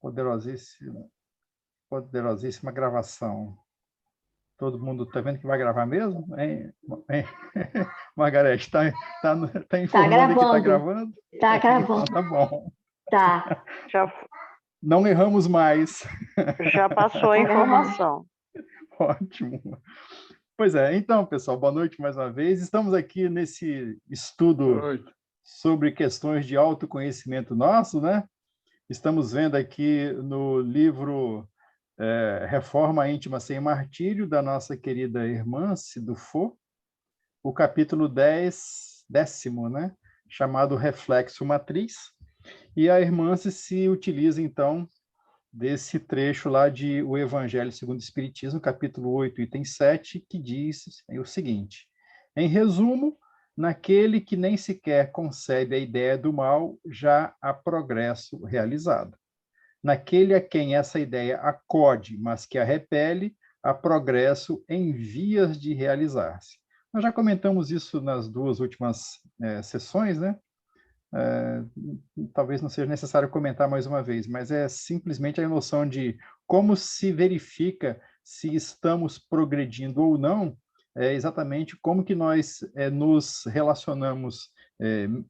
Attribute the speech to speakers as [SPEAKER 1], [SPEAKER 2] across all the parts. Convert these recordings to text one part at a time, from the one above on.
[SPEAKER 1] Poderosíssima, poderosíssima gravação. Todo mundo está vendo que vai gravar mesmo? Hein? Margarete, tá informando que está gravando?
[SPEAKER 2] Está gravando.
[SPEAKER 1] Então, tá bom.
[SPEAKER 2] Tá.
[SPEAKER 1] Não erramos mais.
[SPEAKER 3] Já passou a informação.
[SPEAKER 1] Ótimo. Pois é, então, pessoal, boa noite mais uma vez. Estamos aqui nesse estudo sobre questões de autoconhecimento nosso, né? Estamos vendo aqui no livro Reforma Íntima Sem Martírio, da nossa querida irmã Dufaux, o capítulo 10º, né? Chamado Reflexo Matriz. E a irmã se utiliza, então, desse trecho lá de O Evangelho segundo o Espiritismo, capítulo 8, item 7, que diz o seguinte: em resumo, naquele que nem sequer concebe a ideia do mal, já há progresso realizado. Naquele a quem essa ideia acode, mas que a repele, há progresso em vias de realizar-se. Nós já comentamos isso nas duas últimas sessões, né? Talvez não seja necessário comentar mais uma vez, mas é simplesmente a noção de como se verifica se estamos progredindo ou não, exatamente como que nós nos relacionamos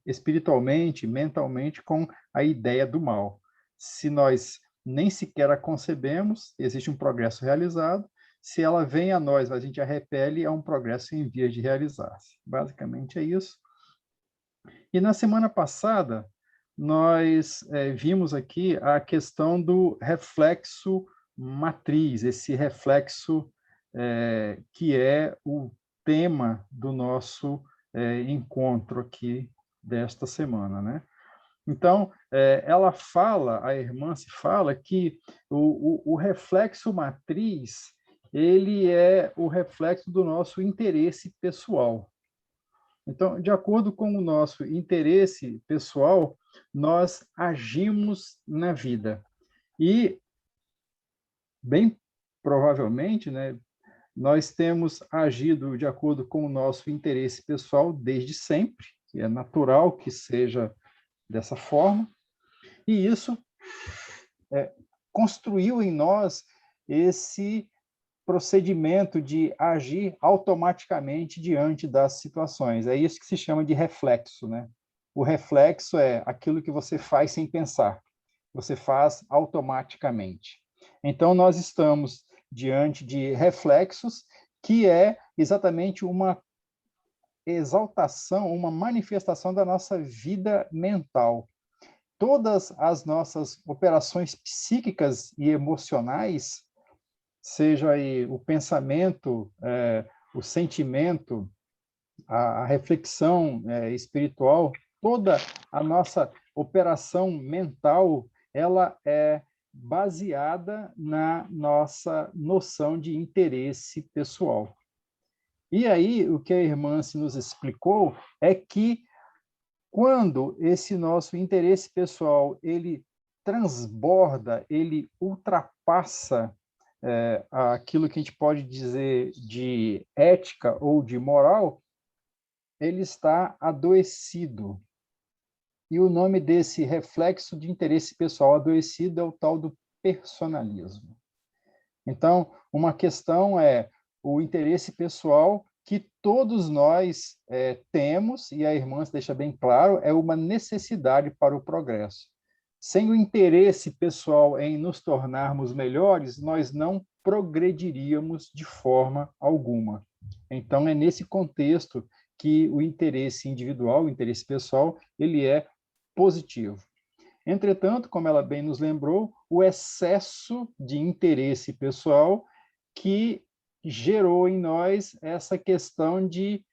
[SPEAKER 1] espiritualmente, mentalmente com a ideia do mal. Se nós nem sequer a concebemos, existe um progresso realizado. Se ela vem a nós, mas a gente a repele, é um progresso em vias de realizar-se. Basicamente é isso. E na semana passada, nós vimos aqui a questão do reflexo matriz, esse reflexo que é o tema do nosso encontro aqui desta semana, né? Então, ela fala, a irmã se fala que o reflexo matriz, ele é o reflexo do nosso interesse pessoal. Então, de acordo com o nosso interesse pessoal, nós agimos na vida. E, bem provavelmente, né, nós temos agido de acordo com o nosso interesse pessoal desde sempre, que é natural que seja dessa forma, e isso construiu em nós esse procedimento de agir automaticamente diante das situações. É isso que se chama de reflexo, né? O reflexo é aquilo que você faz sem pensar. Você faz automaticamente. Então, nós estamos diante de reflexos que é exatamente uma exaltação, uma manifestação da nossa vida mental. Todas as nossas operações psíquicas e emocionais, seja aí o pensamento, o sentimento, a reflexão espiritual, toda a nossa operação mental, ela é baseada na nossa noção de interesse pessoal. E aí, o que a irmã se nos explicou é que quando esse nosso interesse pessoal, ele transborda, ele ultrapassa aquilo que a gente pode dizer de ética ou de moral, ele está adoecido. E o nome desse reflexo de interesse pessoal adoecido é o tal do personalismo. Então, uma questão é o interesse pessoal que todos nós temos, e a irmã se deixa bem claro, é uma necessidade para o progresso. Sem o interesse pessoal em nos tornarmos melhores, nós não progrediríamos de forma alguma. Então, é nesse contexto que o interesse individual, o interesse pessoal, ele é positivo. Entretanto, como ela bem nos lembrou, o excesso de interesse pessoal que gerou em nós essa questão de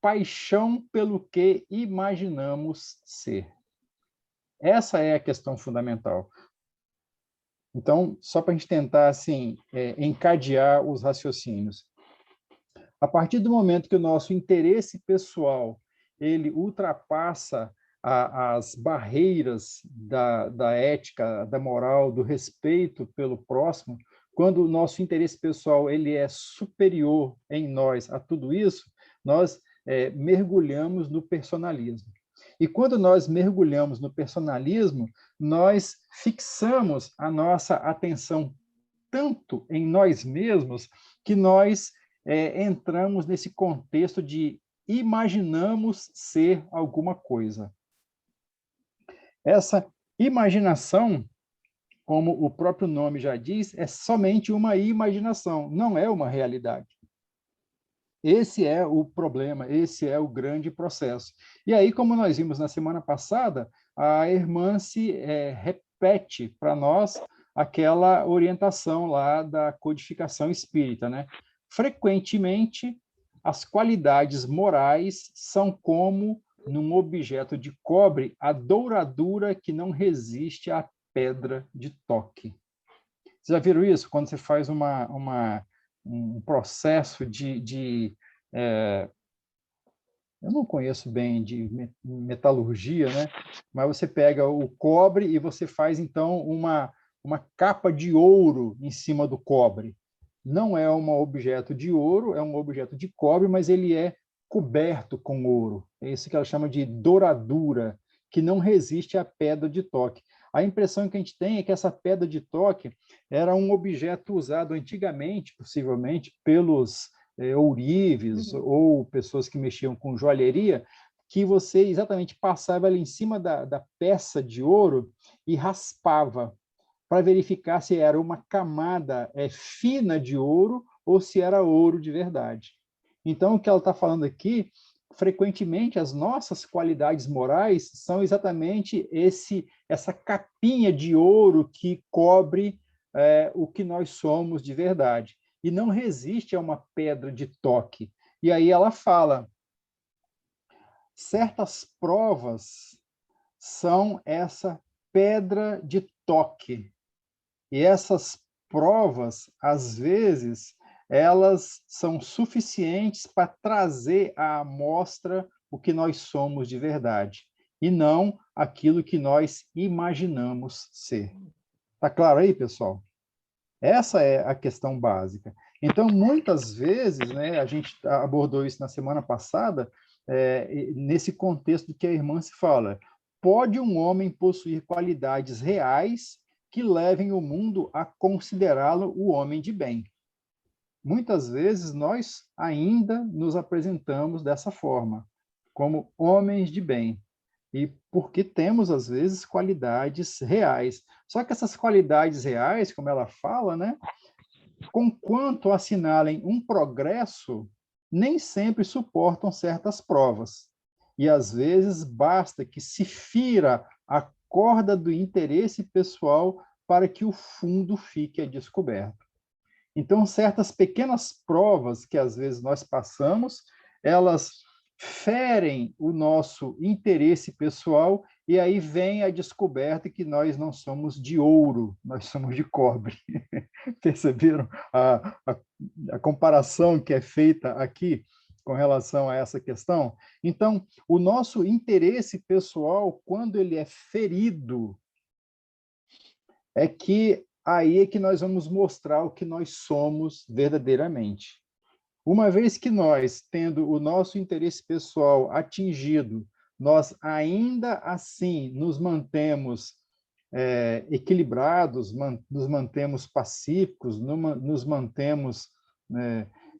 [SPEAKER 1] paixão pelo que imaginamos ser. Essa é a questão fundamental. Então, só para a gente tentar assim, encadear os raciocínios. A partir do momento que o nosso interesse pessoal ele ultrapassa as barreiras da ética, da moral, do respeito pelo próximo, quando o nosso interesse pessoal ele é superior em nós a tudo isso, nós mergulhamos no personalismo. E quando nós mergulhamos no personalismo, nós fixamos a nossa atenção tanto em nós mesmos que nós entramos nesse contexto de imaginamos ser alguma coisa. Essa imaginação, como o próprio nome já diz, é somente uma imaginação, não é uma realidade. Esse é o problema, esse é o grande processo. E aí, como nós vimos na semana passada, a irmã se repete para nós aquela orientação lá da codificação espírita, né? Frequentemente, as qualidades morais são como, num objeto de cobre, a douradura que não resiste à pedra de toque. Vocês já viram isso? Quando você faz um processo eu não conheço bem de metalurgia, né? Mas você pega o cobre e você faz, então, uma capa de ouro em cima do cobre. Não é um objeto de ouro, é um objeto de cobre, mas ele é coberto com ouro. É isso que ela chama de douradura, que não resiste à pedra de toque. A impressão que a gente tem é que essa pedra de toque era um objeto usado antigamente, possivelmente, pelos ourives ou pessoas que mexiam com joalheria, que você exatamente passava ali em cima da peça de ouro e raspava para verificar se era uma camada fina de ouro ou se era ouro de verdade. Então, o que ela está falando aqui, frequentemente, as nossas qualidades morais são exatamente essa capinha de ouro que cobre o que nós somos de verdade. E não resiste a uma pedra de toque. E aí ela fala, certas provas são essa pedra de toque. E essas provas, às vezes, elas são suficientes para trazer à amostra o que nós somos de verdade, e não aquilo que nós imaginamos ser. Está claro aí, pessoal? Essa é a questão básica. Então, muitas vezes, né, a gente abordou isso na semana passada, nesse contexto que a irmã se fala, pode um homem possuir qualidades reais que levem o mundo a considerá-lo o homem de bem. Muitas vezes nós ainda nos apresentamos dessa forma, como homens de bem, e porque temos, às vezes, qualidades reais. Só que essas qualidades reais, como ela fala, né, conquanto assinalem um progresso, nem sempre suportam certas provas. E, às vezes, basta que se fira a corda do interesse pessoal para que o fundo fique a descoberto. Então, certas pequenas provas que, às vezes, nós passamos, elas ferem o nosso interesse pessoal e aí vem a descoberta que nós não somos de ouro, nós somos de cobre. Perceberam a comparação que é feita aqui com relação a essa questão? Então, o nosso interesse pessoal, quando ele é ferido, é que aí é que nós vamos mostrar o que nós somos verdadeiramente. Uma vez que nós, tendo o nosso interesse pessoal atingido, nós ainda assim nos mantemos equilibrados, nos mantemos pacíficos, nos mantemos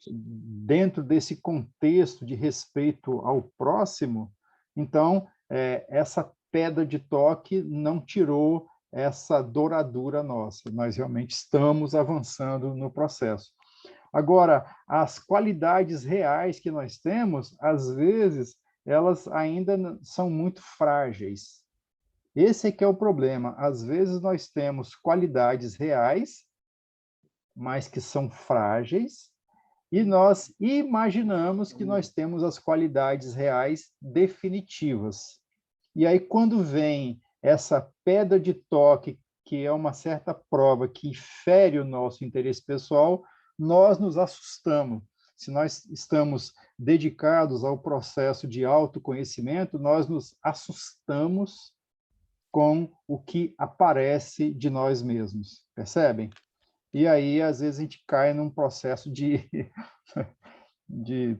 [SPEAKER 1] dentro desse contexto de respeito ao próximo, então, essa pedra de toque não tirou essa douradura nossa. Nós realmente estamos avançando no processo. Agora, as qualidades reais que nós temos, às vezes, elas ainda são muito frágeis. Esse é que é o problema. Às vezes nós temos qualidades reais, mas que são frágeis, e nós imaginamos que nós temos as qualidades reais definitivas. E aí, quando vem essa pedra de toque, que é uma certa prova que fere o nosso interesse pessoal, nós nos assustamos. Se nós estamos dedicados ao processo de autoconhecimento, nós nos assustamos com o que aparece de nós mesmos, percebem? E aí, às vezes, a gente cai num processo de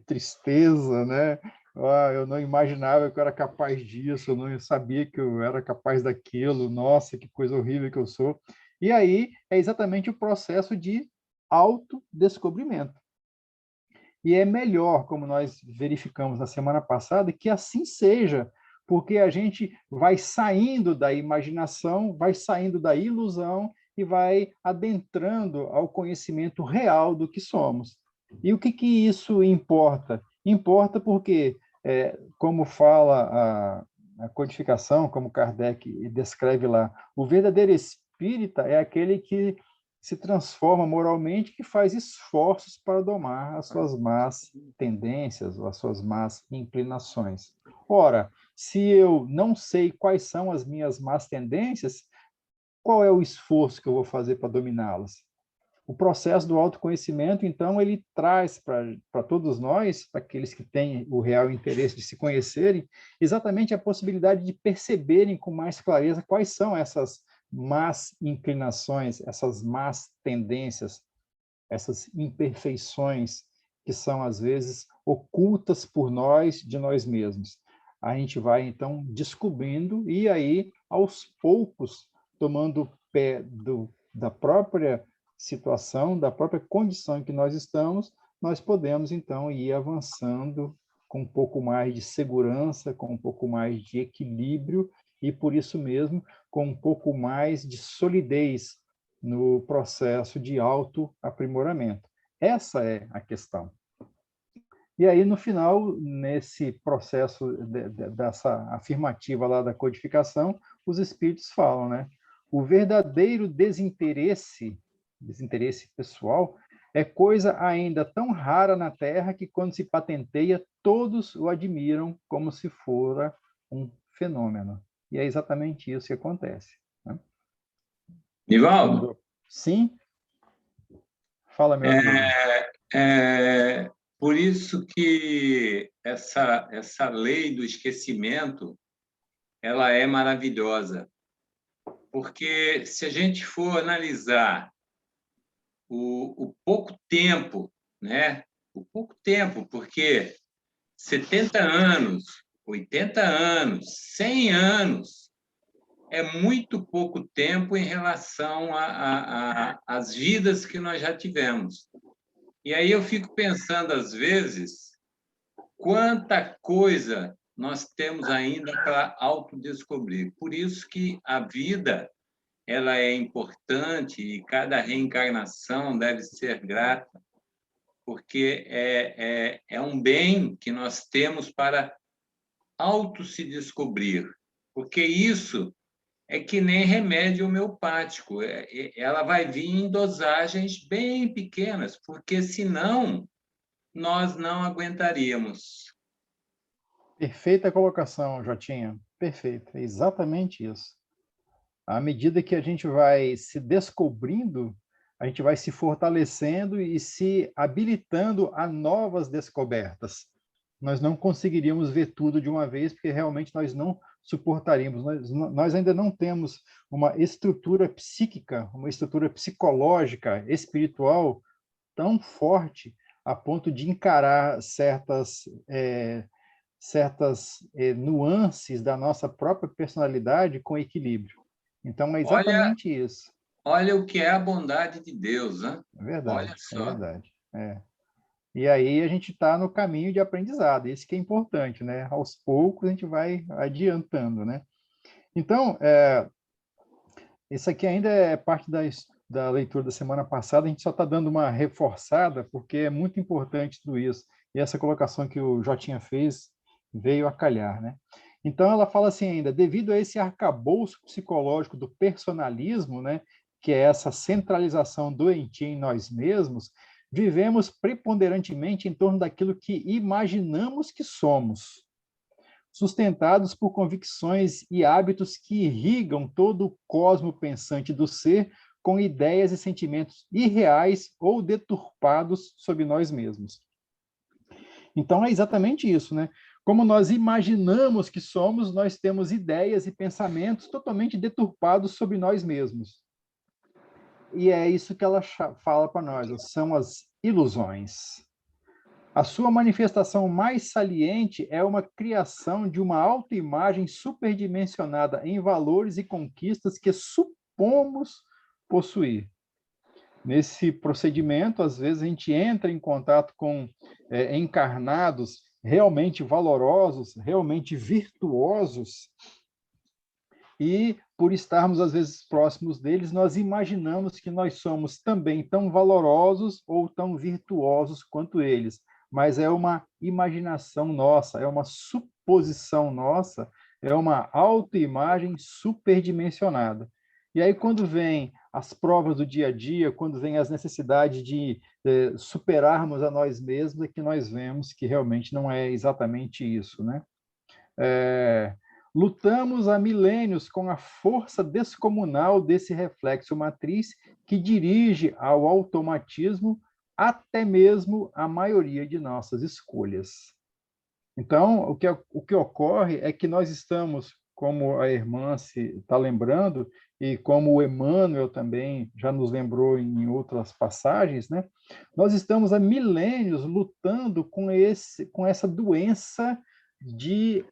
[SPEAKER 1] tristeza, né? Eu não imaginava que eu era capaz disso, eu não sabia que eu era capaz daquilo, nossa, que coisa horrível que eu sou. E aí é exatamente o processo de autodescobrimento. E é melhor, como nós verificamos na semana passada, que assim seja, porque a gente vai saindo da imaginação, vai saindo da ilusão e vai adentrando ao conhecimento real do que somos. E o que, que isso importa? Importa porque, como fala a codificação, como Kardec descreve lá, o verdadeiro espírita é aquele que se transforma moralmente, que faz esforços para domar as suas más tendências ou as suas más inclinações. Ora, se eu não sei quais são as minhas más tendências, qual é o esforço que eu vou fazer para dominá-las? O processo do autoconhecimento, então, ele traz para todos nós, para aqueles que têm o real interesse de se conhecerem, exatamente a possibilidade de perceberem com mais clareza quais são essas más inclinações, essas más tendências, essas imperfeições que são, às vezes, ocultas por nós, de nós mesmos. A gente vai, então, descobrindo e aí, aos poucos, tomando pé da própria situação, da própria condição em que nós estamos, nós podemos, então, ir avançando com um pouco mais de segurança, com um pouco mais de equilíbrio e, por isso mesmo, com um pouco mais de solidez no processo de autoaprimoramento. Essa é a questão. E aí, no final, nesse processo dessa afirmativa lá da codificação, os espíritos falam, né? O verdadeiro desinteresse pessoal, é coisa ainda tão rara na Terra que, quando se patenteia, todos o admiram como se fora um fenômeno. E é exatamente isso que acontece. Né?
[SPEAKER 2] Nivaldo,
[SPEAKER 1] Sim? Fala, meu amigo.
[SPEAKER 2] por isso que essa lei do esquecimento, ela é maravilhosa. Porque se a gente for analisar o pouco tempo, né? O pouco tempo, porque 70 anos, 80 anos, 100 anos é muito pouco tempo em relação às vidas que nós já tivemos. E aí eu fico pensando, às vezes, quanta coisa nós temos ainda para autodescobrir. Por isso que a vida ela é importante e cada reencarnação deve ser grata, porque é um bem que nós temos para se descobrir, porque isso é que nem remédio homeopático, ela vai vir em dosagens bem pequenas, porque senão nós não aguentaríamos.
[SPEAKER 1] Perfeita colocação, Jotinha. Perfeito. É exatamente isso. À medida que a gente vai se descobrindo, a gente vai se fortalecendo e se habilitando a novas descobertas. Nós não conseguiríamos ver tudo de uma vez, porque realmente nós não suportaríamos. Nós ainda não temos uma estrutura psíquica, uma estrutura psicológica, espiritual tão forte a ponto de encarar certas nuances da nossa própria personalidade com equilíbrio. Então, é
[SPEAKER 2] Olha,
[SPEAKER 1] exatamente isso.
[SPEAKER 2] olha o que é a bondade de Deus, né?
[SPEAKER 1] É verdade,
[SPEAKER 2] Olha
[SPEAKER 1] é
[SPEAKER 2] só.
[SPEAKER 1] verdade. E aí a gente está no caminho de aprendizado, isso que é importante, né? Aos poucos a gente vai adiantando, né? Então, isso aqui ainda é parte da leitura da semana passada, a gente só está dando uma reforçada, porque é muito importante tudo isso. E essa colocação que o Jotinha fez veio a calhar, né? Então, ela fala assim ainda, devido a esse arcabouço psicológico do personalismo, né, que é essa centralização doentia em nós mesmos, vivemos preponderantemente em torno daquilo que imaginamos que somos, sustentados por convicções e hábitos que irrigam todo o cosmo pensante do ser com ideias e sentimentos irreais ou deturpados sobre nós mesmos. Então, é exatamente isso, né? Como nós imaginamos que somos, nós temos ideias e pensamentos totalmente deturpados sobre nós mesmos. E é isso que ela fala para nós, são as ilusões. A sua manifestação mais saliente é uma criação de uma autoimagem superdimensionada em valores e conquistas que supomos possuir. Nesse procedimento, às vezes, a gente entra em contato com encarnados realmente valorosos, realmente virtuosos, e por estarmos, às vezes, próximos deles, nós imaginamos que nós somos também tão valorosos ou tão virtuosos quanto eles, mas é uma imaginação nossa, é uma suposição nossa, é uma autoimagem superdimensionada. E aí, quando vem as provas do dia a dia, quando vem as necessidades de superarmos a nós mesmos, é que nós vemos que realmente não é exatamente isso, né? Lutamos há milênios com a força descomunal desse reflexo matriz que dirige ao automatismo até mesmo a maioria de nossas escolhas. Então, o que ocorre é que nós estamos, como a irmã se está lembrando, e como o Emmanuel também já nos lembrou em outras passagens, né? Nós estamos há milênios lutando com essa doença de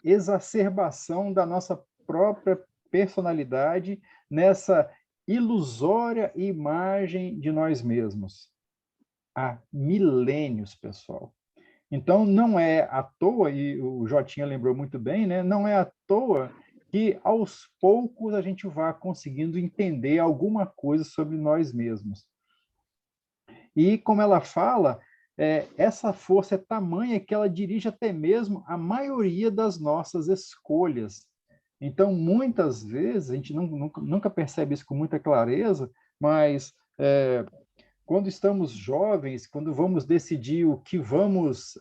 [SPEAKER 1] exacerbação da nossa própria personalidade nessa ilusória imagem de nós mesmos. Há milênios, pessoal. Então, não é à toa, e o Jotinha lembrou muito bem, né? Não é à toa que, aos poucos, a gente vá conseguindo entender alguma coisa sobre nós mesmos. E, como ela fala, essa força é tamanha que ela dirige até mesmo a maioria das nossas escolhas. Então, muitas vezes, a gente nunca percebe isso com muita clareza, mas quando estamos jovens, quando vamos decidir o que vamos,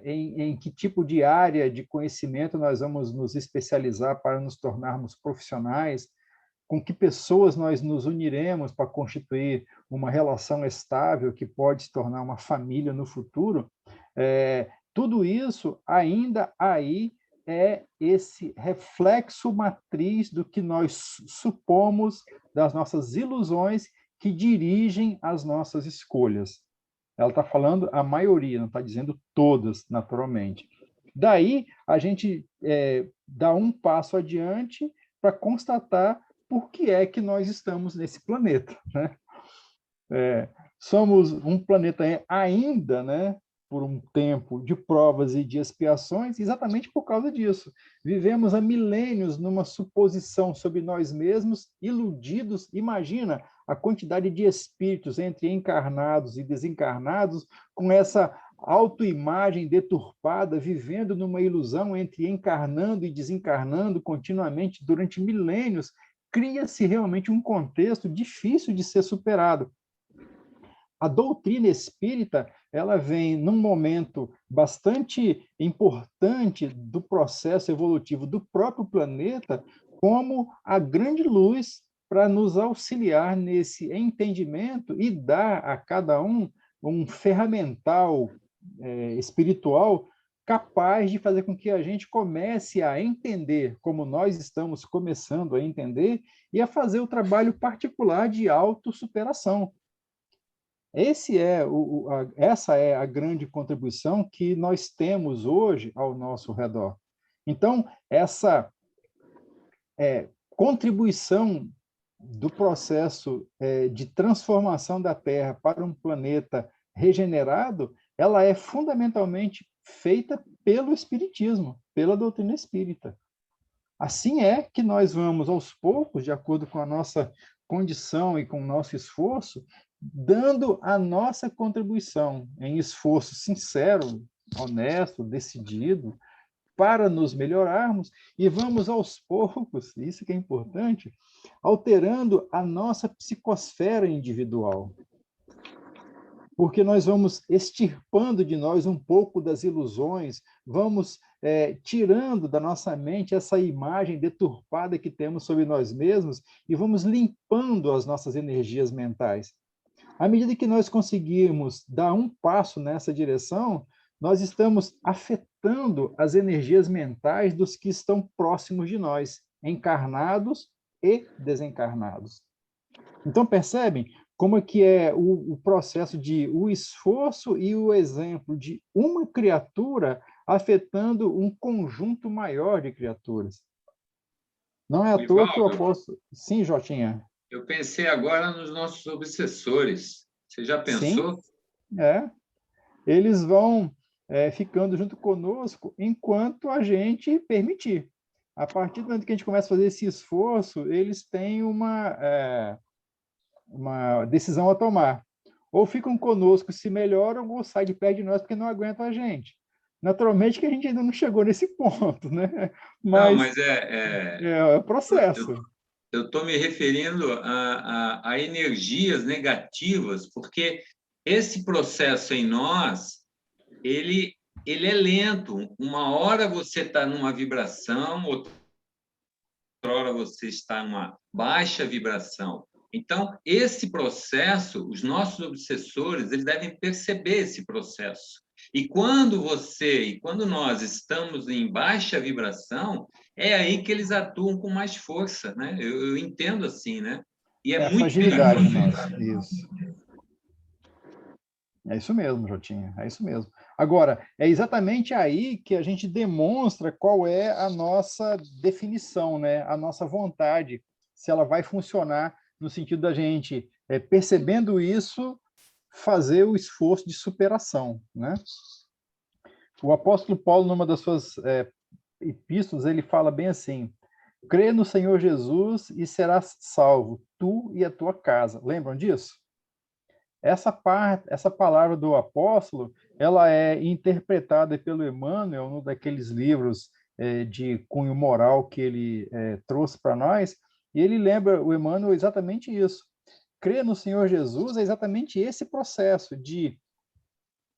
[SPEAKER 1] em que tipo de área de conhecimento nós vamos nos especializar para nos tornarmos profissionais, com que pessoas nós nos uniremos para constituir uma relação estável que pode se tornar uma família no futuro, tudo isso ainda aí é esse reflexo matriz do que nós supomos das nossas ilusões que dirigem as nossas escolhas. Ela está falando a maioria, não está dizendo todas, naturalmente. Daí, a gente dá um passo adiante para constatar por que é que nós estamos nesse planeta, né? Somos um planeta ainda, né, por um tempo de provas e de expiações, exatamente por causa disso. Vivemos há milênios numa suposição sobre nós mesmos, iludidos. Imagina a quantidade de espíritos entre encarnados e desencarnados, com essa autoimagem deturpada, vivendo numa ilusão entre encarnando e desencarnando continuamente durante milênios. Cria-se realmente um contexto difícil de ser superado. A doutrina espírita, ela vem num momento bastante importante do processo evolutivo do próprio planeta, como a grande luz para nos auxiliar nesse entendimento e dar a cada um ferramental espiritual capaz de fazer com que a gente comece a entender, como nós estamos começando a entender, e a fazer o trabalho particular de autossuperação. Essa é a grande contribuição que nós temos hoje ao nosso redor. Então, essa contribuição do processo de transformação da Terra para um planeta regenerado, ela é fundamentalmente feita pelo Espiritismo, pela doutrina espírita. Assim é que nós vamos, aos poucos, de acordo com a nossa condição e com o nosso esforço, dando a nossa contribuição em esforço sincero, honesto, decidido, para nos melhorarmos, e vamos aos poucos, isso que é importante, alterando a nossa psicosfera individual. Porque nós vamos extirpando de nós um pouco das ilusões, vamos tirando da nossa mente essa imagem deturpada que temos sobre nós mesmos e vamos limpando as nossas energias mentais. À medida que nós conseguirmos dar um passo nessa direção, nós estamos afetando as energias mentais dos que estão próximos de nós, encarnados e desencarnados. Então, percebem como é que é o processo de o esforço e o exemplo de uma criatura afetando um conjunto maior de criaturas. Não é à toa que o
[SPEAKER 2] Ivaldo,
[SPEAKER 1] apóstolo... Sim, Jotinha.
[SPEAKER 2] eu pensei agora nos nossos obsessores. Você já
[SPEAKER 1] Sim,
[SPEAKER 2] pensou?
[SPEAKER 1] é. Eles vão ficando junto conosco enquanto a gente permitir. A partir do momento que a gente começa a fazer esse esforço, eles têm uma decisão a tomar. Ou ficam conosco, se melhoram, ou saem de perto de nós porque não aguentam a gente. Naturalmente que a gente ainda não chegou nesse ponto, né?
[SPEAKER 2] Não,
[SPEAKER 1] Mas
[SPEAKER 2] mas
[SPEAKER 1] é o processo.
[SPEAKER 2] eu estou me referindo a energias negativas, porque esse processo em nós, ele é lento. Uma hora você está numa vibração, outra hora você está numa baixa vibração. Então, esse processo, os nossos obsessores, eles devem perceber esse processo. E quando nós estamos em baixa vibração, é aí que eles atuam com mais força, né? Eu entendo assim, né? E é
[SPEAKER 1] É a
[SPEAKER 2] muito
[SPEAKER 1] fragilidade
[SPEAKER 2] perigoso.
[SPEAKER 1] nossa. Isso. É isso mesmo, Jotinha, é isso mesmo. Agora, é exatamente aí que a gente demonstra qual é a nossa definição, né? A nossa vontade, se ela vai funcionar no sentido da gente, percebendo isso, fazer o esforço de superação, né? O apóstolo Paulo, numa das suas epístolas, ele fala bem assim: crê no Senhor Jesus e serás salvo, tu e a tua casa. Lembram disso? Essa palavra do apóstolo, ela é interpretada pelo Emmanuel, num daqueles livros de cunho moral que ele trouxe para nós, e ele lembra o Emmanuel exatamente isso. Crer no Senhor Jesus é exatamente esse processo de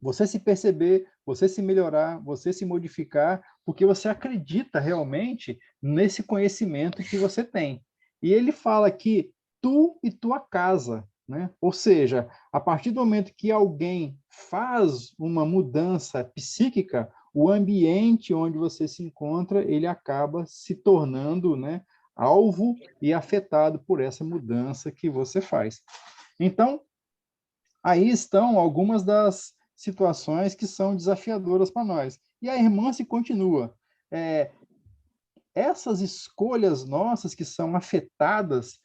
[SPEAKER 1] você se perceber, você se melhorar, você se modificar, porque você acredita realmente nesse conhecimento que você tem. E ele fala que tu e tua casa, né? Ou seja, a partir do momento que alguém faz uma mudança psíquica, o ambiente onde você se encontra, ele acaba se tornando, né, alvo e afetado por essa mudança que você faz. Então, aí estão algumas das situações que são desafiadoras para nós. E a irmã se continua. Essas escolhas nossas que são afetadas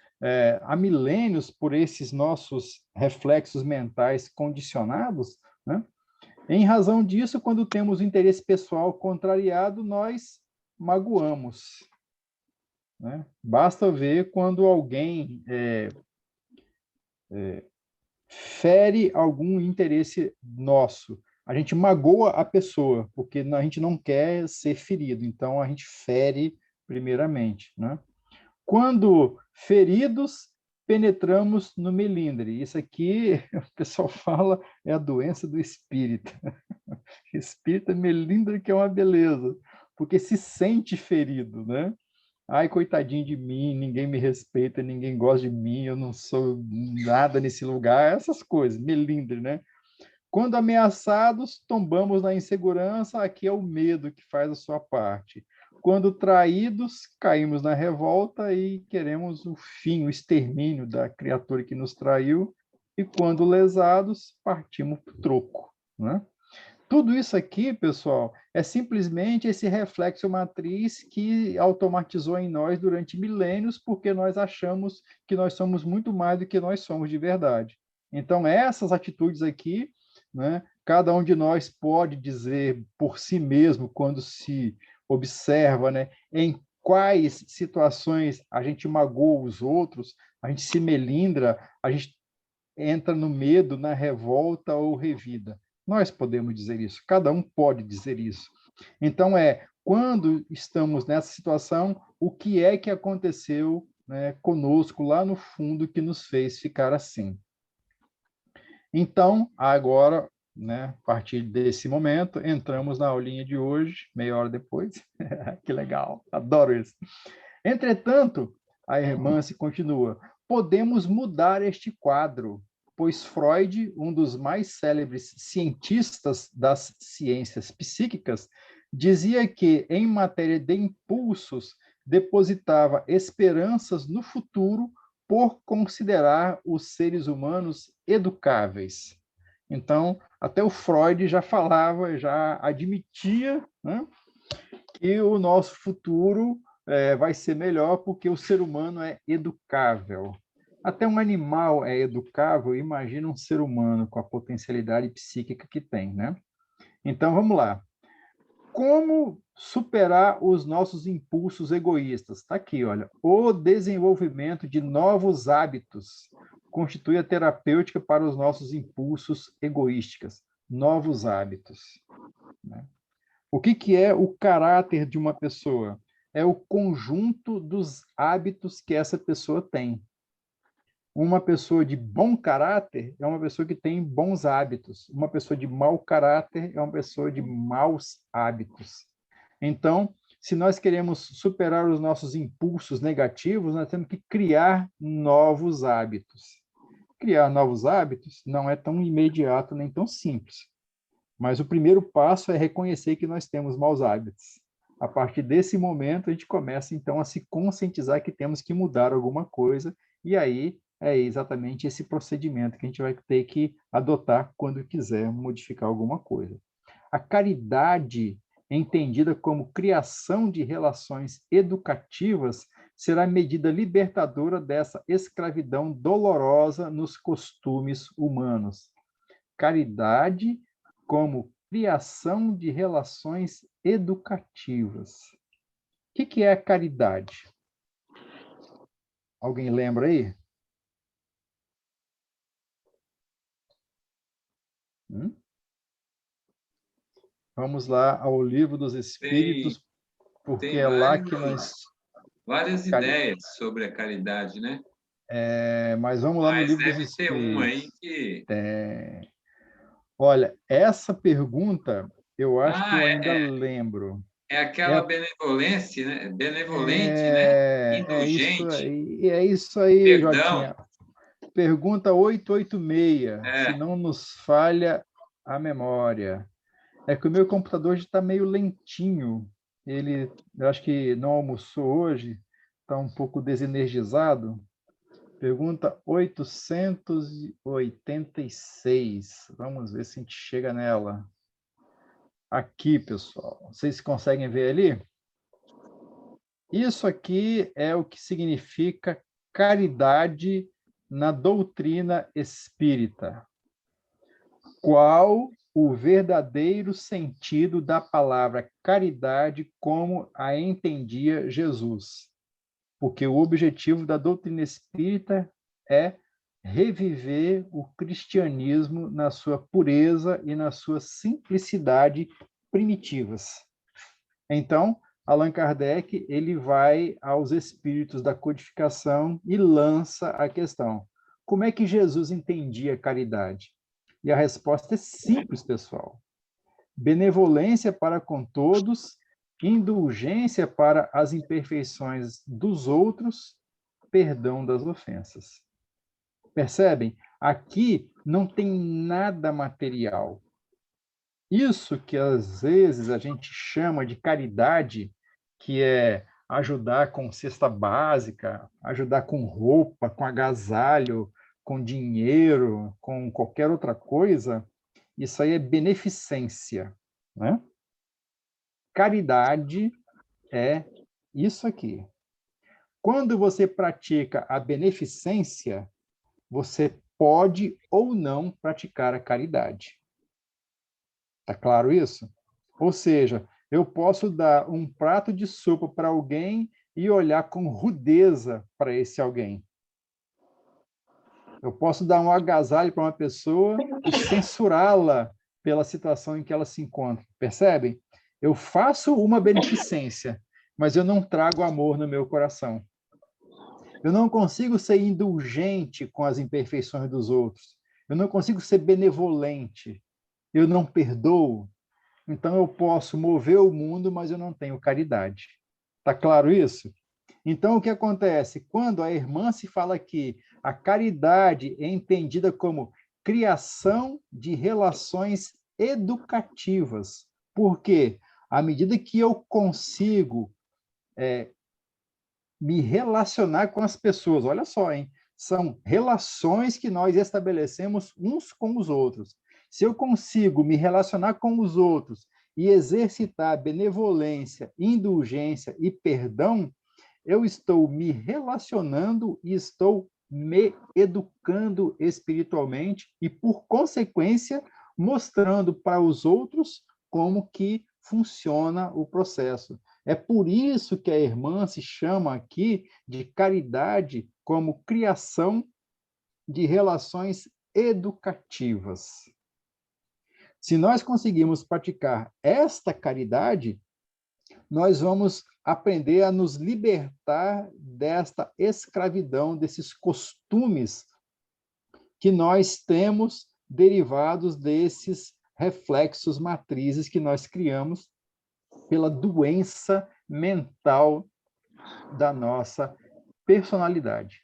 [SPEAKER 1] há milênios por esses nossos reflexos mentais condicionados, né? Em razão disso, quando temos o interesse pessoal contrariado, nós magoamos, né? Basta ver quando alguém fere algum interesse nosso. A gente magoa a pessoa, porque a gente não quer ser ferido, então a gente fere primeiramente, né? Quando feridos, penetramos no melindre. Isso aqui, o pessoal fala, é a doença do espírito. Espírito é melindre, que é uma beleza, porque se sente ferido, né? Ai, coitadinho de mim, ninguém me respeita, ninguém gosta de mim, eu não sou nada nesse lugar, essas coisas, melindre, né? Quando ameaçados, tombamos na insegurança, aqui é o medo que faz a sua parte. Quando traídos, caímos na revolta e queremos o fim, o extermínio da criatura que nos traiu. E quando lesados, partimos para o troco, né? Tudo isso aqui, pessoal, é simplesmente esse reflexo matriz que automatizou em nós durante milênios, porque nós achamos que nós somos muito mais do que nós somos de verdade. Então, essas atitudes aqui, né, cada um de nós pode dizer por si mesmo, quando se observa, né, em quais situações a gente magoa os outros, a gente se melindra, a gente entra no medo, na revolta ou revida. Nós podemos dizer isso, cada um pode dizer isso. Então, quando estamos nessa situação, o que é que aconteceu, né, conosco lá no fundo que nos fez ficar assim? Então, agora, né, a partir desse momento, entramos na aulinha de hoje, meia hora depois. Que legal, adoro isso. Entretanto, a irmã se continua, podemos mudar este quadro, pois Freud, um dos mais célebres cientistas das ciências psíquicas, dizia que, em matéria de impulsos, depositava esperanças no futuro por considerar os seres humanos educáveis. Então, até o Freud já falava, já admitia, né, que o nosso futuro vai ser melhor porque o ser humano é educável. Até um animal é educável, imagina um ser humano com a potencialidade psíquica que tem, né? Então, vamos lá. Como superar os nossos impulsos egoístas? Está aqui, olha. O desenvolvimento de novos hábitos constitui a terapêutica para os nossos impulsos egoísticos. Novos hábitos, né? O que é o caráter de uma pessoa? É o conjunto dos hábitos que essa pessoa tem. Uma pessoa de bom caráter é uma pessoa que tem bons hábitos. Uma pessoa de mau caráter é uma pessoa de maus hábitos. Então, se nós queremos superar os nossos impulsos negativos, nós temos que criar novos hábitos. Criar novos hábitos não é tão imediato nem tão simples. Mas o primeiro passo é reconhecer que nós temos maus hábitos. A partir desse momento, a gente começa, então, a se conscientizar que temos que mudar alguma coisa, e aí é exatamente esse procedimento que a gente vai ter que adotar quando quiser modificar alguma coisa. A caridade, entendida como criação de relações educativas, será medida libertadora dessa escravidão dolorosa nos costumes humanos. Caridade como criação de relações educativas. O que é a caridade? Alguém lembra aí? Vamos lá ao Livro dos Espíritos, porque é lá que nós...
[SPEAKER 2] Várias ideias sobre a caridade, né?
[SPEAKER 1] Mas vamos lá no
[SPEAKER 2] Mas
[SPEAKER 1] Livro dos
[SPEAKER 2] deve ter um aí
[SPEAKER 1] Espíritos.
[SPEAKER 2] que...
[SPEAKER 1] Olha, essa pergunta eu acho que eu ainda
[SPEAKER 2] é
[SPEAKER 1] lembro.
[SPEAKER 2] É aquela benevolência, né? Benevolente, né? Indulgente.
[SPEAKER 1] É isso aí,
[SPEAKER 2] Perdão.
[SPEAKER 1] Jotinha. Pergunta 886, se
[SPEAKER 2] É.
[SPEAKER 1] não nos falha a memória. É que o meu computador está meio lentinho. Eu acho que não almoçou hoje, está um pouco desenergizado. Pergunta 886. Vamos ver se a gente chega nela. Aqui, pessoal. Vocês conseguem ver ali? Isso aqui é o que significa caridade na doutrina espírita. Qual o verdadeiro sentido da palavra caridade como a entendia Jesus? Porque o objetivo da doutrina espírita é reviver o cristianismo na sua pureza e na sua simplicidade primitivas. Então, Allan Kardec ele vai aos espíritos da codificação e lança a questão: como é que Jesus entendia caridade? E a resposta é simples, pessoal. Benevolência para com todos, indulgência para as imperfeições dos outros, perdão das ofensas. Percebem? Aqui não tem nada material. Isso que às vezes a gente chama de caridade, que é ajudar com cesta básica, ajudar com roupa, com agasalho, com dinheiro, com qualquer outra coisa, isso aí é beneficência, né? Caridade é isso aqui. Quando você pratica a beneficência, você pode ou não praticar a caridade. Tá claro isso? Ou seja, eu posso dar um prato de sopa para alguém e olhar com rudeza para esse alguém. Eu posso dar um agasalho para uma pessoa e censurá-la pela situação em que ela se encontra. Percebem? Eu faço uma beneficência, mas eu não trago amor no meu coração. Eu não consigo ser indulgente com as imperfeições dos outros. Eu não consigo ser benevolente. Eu não perdoo. Então eu posso mover o mundo, mas eu não tenho caridade. Está claro isso? Então o que acontece? Quando a irmã se fala que a caridade é entendida como criação de relações educativas. Por quê? À medida que eu consigo me relacionar com as pessoas, olha só, hein? são relações que nós estabelecemos uns com os outros. Se eu consigo me relacionar com os outros e exercitar benevolência, indulgência e perdão, eu estou me relacionando e estou me educando espiritualmente e, por consequência, mostrando para os outros como que funciona o processo. É por isso que a irmã se chama aqui de caridade como criação de relações educativas. Se nós conseguirmos praticar esta caridade, nós vamos aprender a nos libertar desta escravidão, desses costumes que nós temos derivados desses reflexos matrizes que nós criamos pela doença mental da nossa personalidade.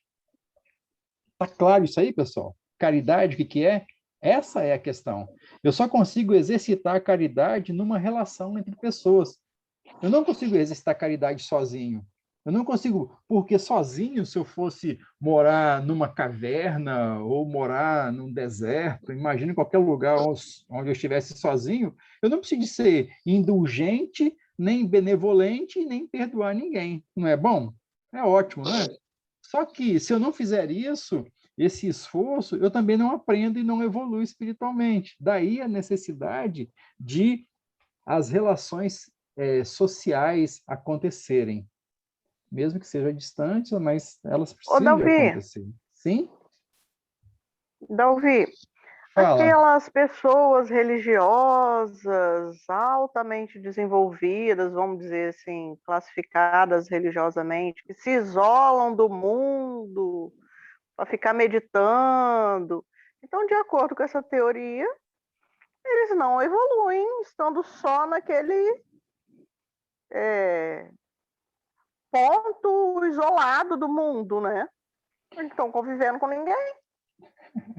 [SPEAKER 1] Está claro isso aí, pessoal? Caridade, o que é? Essa é a questão. Eu só consigo exercitar a caridade numa relação entre pessoas. Eu não consigo exercitar caridade sozinho. Eu não consigo, porque sozinho, se eu fosse morar numa caverna ou morar num deserto, imagine qualquer lugar onde eu estivesse sozinho, eu não preciso ser indulgente, nem benevolente, nem perdoar ninguém. Não é bom? É ótimo, não é? Só que, se eu não fizer isso, esse esforço, eu também não aprendo e não evoluo espiritualmente. Daí a necessidade de as relações sociais acontecerem, mesmo que sejam distantes, mas elas precisam de acontecer. Sim?
[SPEAKER 3] Dalvi, aquelas pessoas religiosas altamente desenvolvidas, vamos dizer assim, classificadas religiosamente, que se isolam do mundo para ficar meditando. Então, de acordo com essa teoria, eles não evoluem estando só naquele ponto isolado do mundo, né? Eles não estão convivendo com ninguém,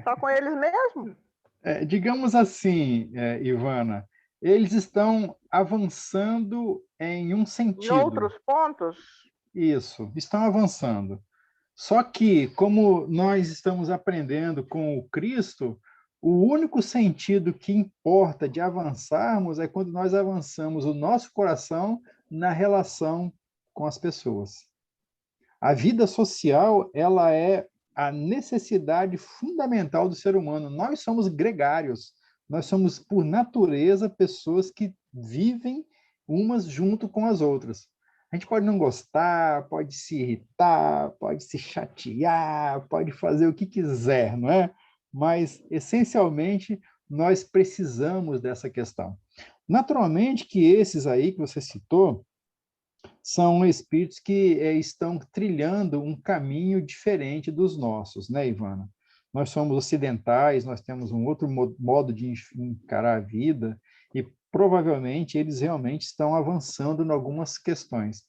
[SPEAKER 3] só com eles mesmos.
[SPEAKER 1] Digamos assim, Ivana, eles estão avançando em um sentido.
[SPEAKER 3] Em outros pontos?
[SPEAKER 1] Isso, estão avançando. Só que, como nós estamos aprendendo com o Cristo, o único sentido que importa de avançarmos é quando nós avançamos o nosso coração na relação com as pessoas. A vida social, ela é a necessidade fundamental do ser humano. Nós somos gregários. Nós somos, por natureza, pessoas que vivem umas junto com as outras. A gente pode não gostar, pode se irritar, pode se chatear, pode fazer o que quiser, não é? Mas, essencialmente, nós precisamos dessa questão. Naturalmente que esses aí que você citou são espíritos que estão trilhando um caminho diferente dos nossos, né, Ivana? Nós somos ocidentais, nós temos um outro modo de encarar a vida e provavelmente eles realmente estão avançando em algumas questões.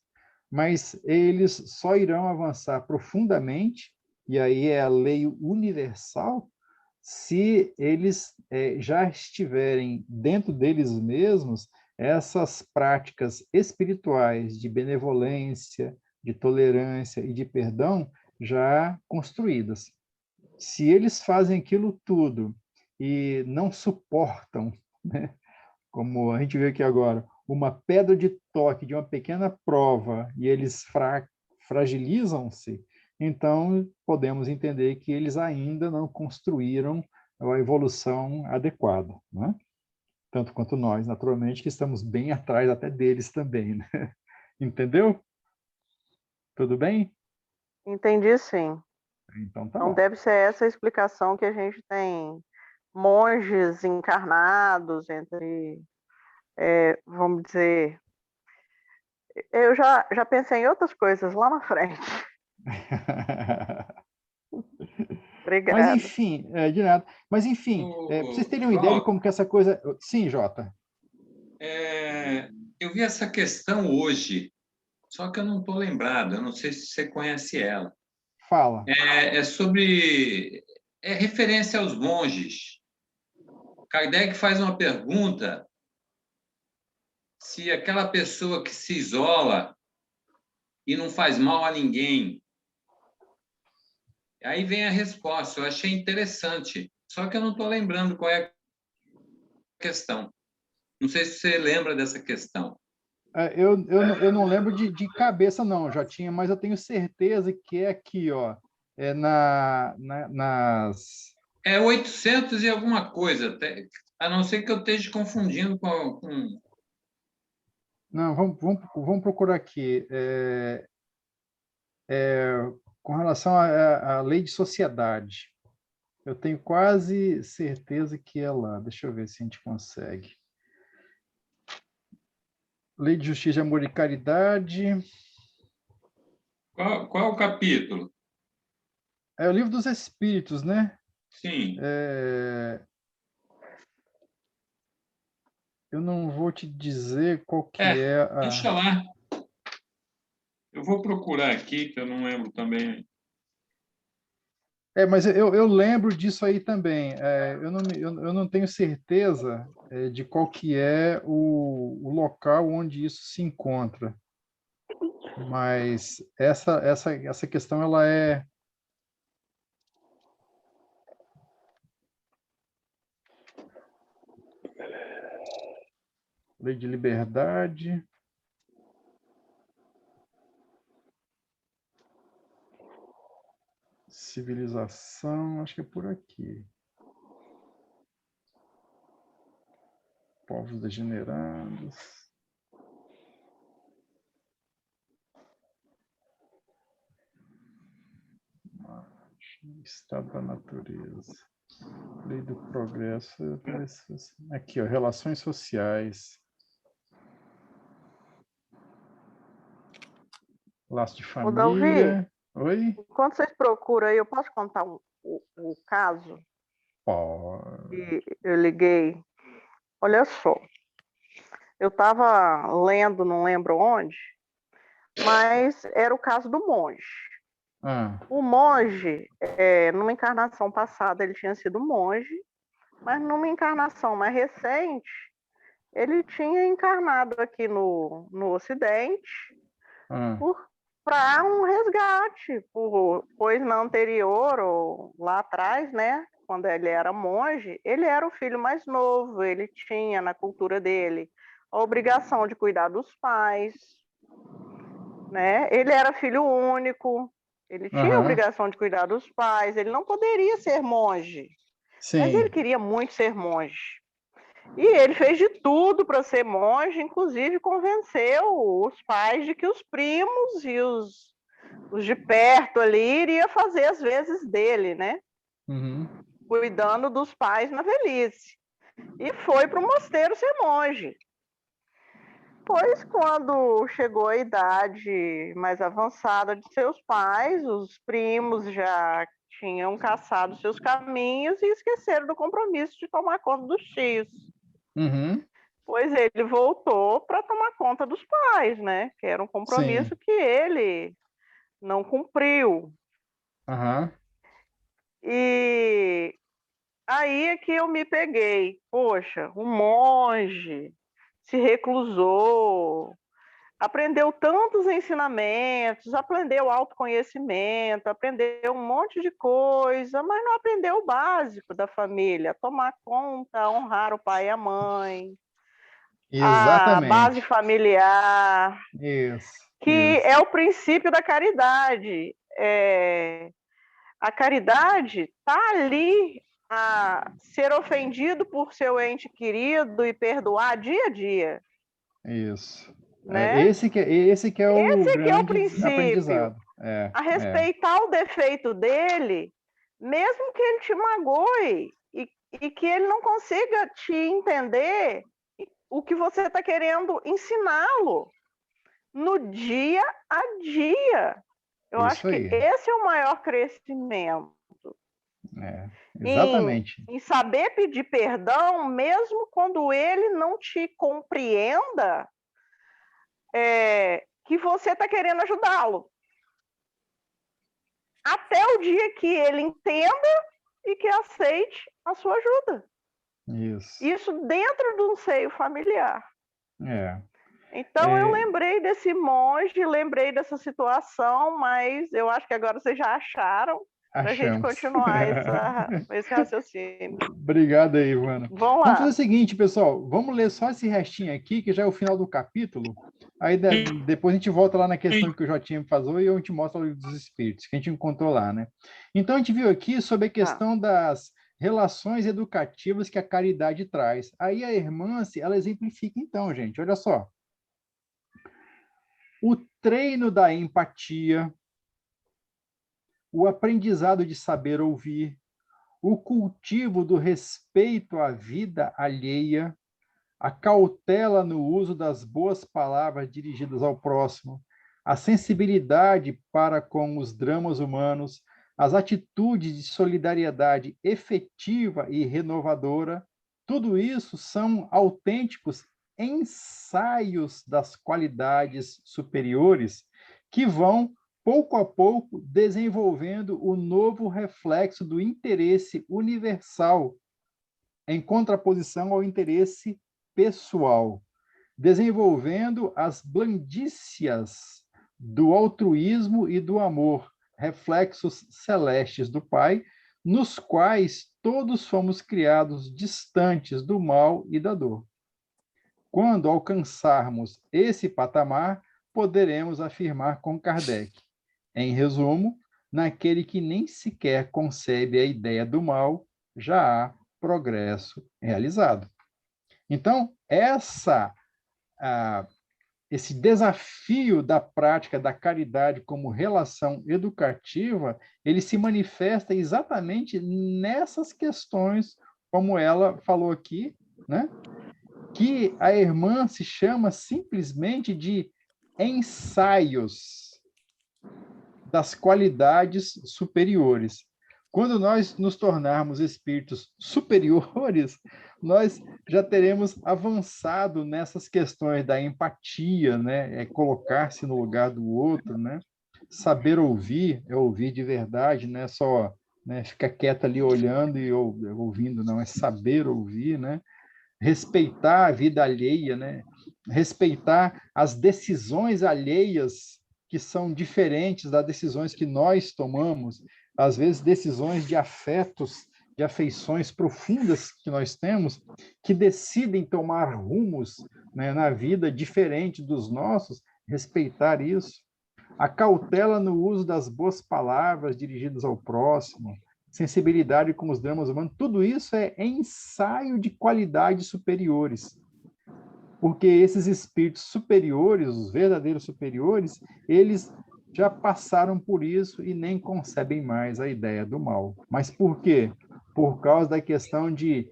[SPEAKER 1] Mas eles só irão avançar profundamente, e aí é a lei universal, se eles já estiverem dentro deles mesmos essas práticas espirituais de benevolência, de tolerância e de perdão já construídas. Se eles fazem aquilo tudo e não suportam, né, como a gente vê aqui agora, uma pedra de toque de uma pequena prova e eles fragilizam-se, então podemos entender que eles ainda não construíram a evolução adequada, né? Tanto quanto nós, naturalmente, que estamos bem atrás até deles também, né? Entendeu? Tudo bem?
[SPEAKER 3] Entendi, sim.
[SPEAKER 1] Então tá
[SPEAKER 3] Então
[SPEAKER 1] bom.
[SPEAKER 3] deve ser essa a explicação que a gente tem monges encarnados entre, vamos dizer, eu já pensei em outras coisas lá na frente.
[SPEAKER 1] Mas
[SPEAKER 3] Obrigada.
[SPEAKER 1] enfim, de nada. Mas enfim, para vocês terem uma ideia de como que essa coisa... Sim, Jota.
[SPEAKER 2] Eu vi essa questão hoje, só que eu não estou lembrado, eu não sei se você conhece ela.
[SPEAKER 1] Fala.
[SPEAKER 2] É referência aos monges. Kardec faz uma pergunta se aquela pessoa que se isola e não faz mal a ninguém, Aí vem a resposta, eu achei interessante, só que eu não estou lembrando qual é a questão. Não sei se você lembra dessa questão.
[SPEAKER 1] Eu não lembro de cabeça, não, já tinha, mas eu tenho certeza que é aqui, ó, é nas...
[SPEAKER 2] É 800 e alguma coisa, a não ser que eu esteja confundindo com...
[SPEAKER 1] Não, vamos procurar aqui. Com relação à lei de sociedade, eu tenho quase certeza que é lá. Deixa eu ver se a gente consegue. Lei de Justiça, Amor e Caridade.
[SPEAKER 2] Qual o capítulo?
[SPEAKER 1] É o Livro dos Espíritos, né?
[SPEAKER 2] Sim.
[SPEAKER 1] Eu não vou te dizer qual que é a...
[SPEAKER 2] Deixa lá. Eu vou procurar aqui, que eu não lembro também.
[SPEAKER 1] Mas eu lembro disso aí também. Eu não tenho certeza de qual que é o local onde isso se encontra. Mas essa questão, ela é... Lei de liberdade. Civilização, acho que é por aqui. Povos degenerados. Estado da natureza. Lei do progresso. Aqui, ó, relações sociais. Laço de
[SPEAKER 3] Ô, Dalvi,
[SPEAKER 1] família. Oi?
[SPEAKER 3] enquanto vocês procuram aí, eu posso contar o caso que eu liguei? Olha só, eu estava lendo, não lembro onde, mas era o caso do monge. O monge, numa encarnação passada, ele tinha sido monge, mas numa encarnação mais recente, ele tinha encarnado aqui no Ocidente para um resgate, pois na anterior, ou lá atrás, né, quando ele era monge, ele era o filho mais novo, ele tinha na cultura dele a obrigação de cuidar dos pais, né? Ele era filho único, ele tinha a obrigação de cuidar dos pais, ele não poderia ser monge, mas ele queria muito ser monge. E ele fez de tudo para ser monge, inclusive convenceu os pais de que os primos e os de perto ali iriam fazer as vezes dele, né? Cuidando dos pais na velhice. E foi para o mosteiro ser monge. Pois quando chegou a idade mais avançada de seus pais, os primos já tinham caçado seus caminhos e esqueceram do compromisso de tomar conta dos tios. Pois ele voltou para tomar conta dos pais, né? Que era um compromisso que ele não cumpriu. E aí é que eu me peguei. Poxa, um monge se reclusou, aprendeu tantos ensinamentos, aprendeu autoconhecimento, aprendeu um monte de coisa, mas não aprendeu o básico da família, tomar conta, honrar o pai e a mãe, a base familiar, que é o princípio da caridade. A caridade está ali a ser ofendido por seu ente querido e perdoar dia a dia.
[SPEAKER 1] Isso.
[SPEAKER 3] Né?
[SPEAKER 1] Esse que é o grande
[SPEAKER 3] princípio.
[SPEAKER 1] aprendizado.
[SPEAKER 3] A respeitar o defeito dele, mesmo que ele te magoe e que ele não consiga te entender o que você está querendo ensiná-lo no dia a dia. Eu acho que esse é o maior crescimento.
[SPEAKER 1] Exatamente.
[SPEAKER 3] Em saber pedir perdão, mesmo quando ele não te compreenda, que você está querendo ajudá-lo. Até o dia que ele entenda e que aceite a sua ajuda. Isso dentro de um seio familiar. Então, eu lembrei desse monge, lembrei dessa situação, mas eu acho que agora vocês já acharam para a gente
[SPEAKER 1] Achamos.
[SPEAKER 3] continuar esse raciocínio.
[SPEAKER 1] Obrigado aí, Ivana.
[SPEAKER 3] Vamos
[SPEAKER 1] Vamos fazer
[SPEAKER 3] lá.
[SPEAKER 1] o seguinte, pessoal. Vamos ler só esse restinho aqui, que já é o final do capítulo. Aí depois a gente volta lá na questão que o Jotinha falou e eu te mostro o livro dos Espíritos, que a gente encontrou lá, né? Então, a gente viu aqui sobre a questão das relações educativas que a caridade traz. Aí a Hermance, ela exemplifica então, gente. Olha só. O treino da empatia, o aprendizado de saber ouvir, o cultivo do respeito à vida alheia, a cautela no uso das boas palavras dirigidas ao próximo, a sensibilidade para com os dramas humanos, as atitudes de solidariedade efetiva e renovadora, tudo isso são autênticos ensaios das qualidades superiores que vão, pouco a pouco, desenvolvendo o novo reflexo do interesse universal em contraposição ao interesse pessoal, desenvolvendo as blandícias do altruísmo e do amor, reflexos celestes do Pai, nos quais todos fomos criados distantes do mal e da dor. Quando alcançarmos esse patamar, poderemos afirmar com Kardec, em resumo, naquele que nem sequer concebe a ideia do mal, já há progresso realizado. Então, esse desafio da prática da caridade como relação educativa, ele se manifesta exatamente nessas questões, como ela falou aqui, né? Que a irmã se chama simplesmente de ensaios das qualidades superiores. Quando nós nos tornarmos espíritos superiores, nós já teremos avançado nessas questões da empatia, né? Colocar-se no lugar do outro, né? Saber ouvir, é ouvir de verdade, não é só, né, ficar quieto ali olhando e ouvindo, não, é saber ouvir, né? Respeitar a vida alheia, né? Respeitar as decisões alheias que são diferentes das decisões que nós tomamos, às vezes decisões de afetos, de afeições profundas que nós temos, que decidem tomar rumos, né, na vida diferente dos nossos, respeitar isso. A cautela no uso das boas palavras dirigidas ao próximo, sensibilidade com os dramas humanos, tudo isso é ensaio de qualidades superiores. Porque esses espíritos superiores, os verdadeiros superiores, eles já passaram por isso e nem concebem mais a ideia do mal. Mas por quê? Por causa da questão de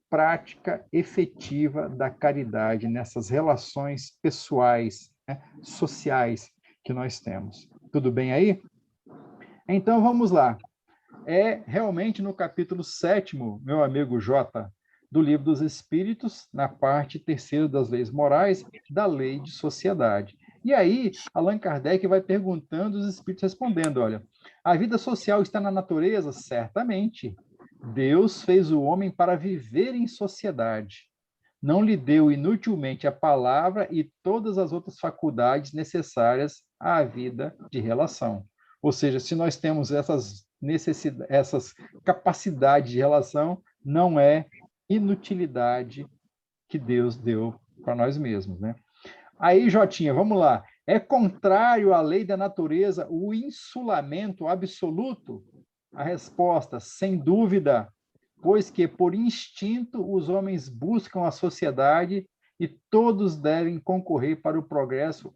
[SPEAKER 1] prática efetiva da caridade nessas relações pessoais, né, sociais que nós temos. Tudo bem aí? Então, vamos lá. É realmente no capítulo 7º, meu amigo Jota, do Livro dos Espíritos, na parte 3ª das leis morais, da lei de sociedade. E aí, Allan Kardec vai perguntando, os espíritos respondendo, olha, a vida social está na natureza? Certamente. Deus fez o homem para viver em sociedade. Não lhe deu inutilmente a palavra e todas as outras faculdades necessárias à vida de relação. Ou seja, se nós temos essas capacidades de relação, não é inutilidade que Deus deu para nós mesmos, né? Aí, Jotinha, vamos lá. É contrário à lei da natureza o insulamento absoluto? A resposta, sem dúvida, pois que, por instinto, os homens buscam a sociedade e todos devem concorrer para o progresso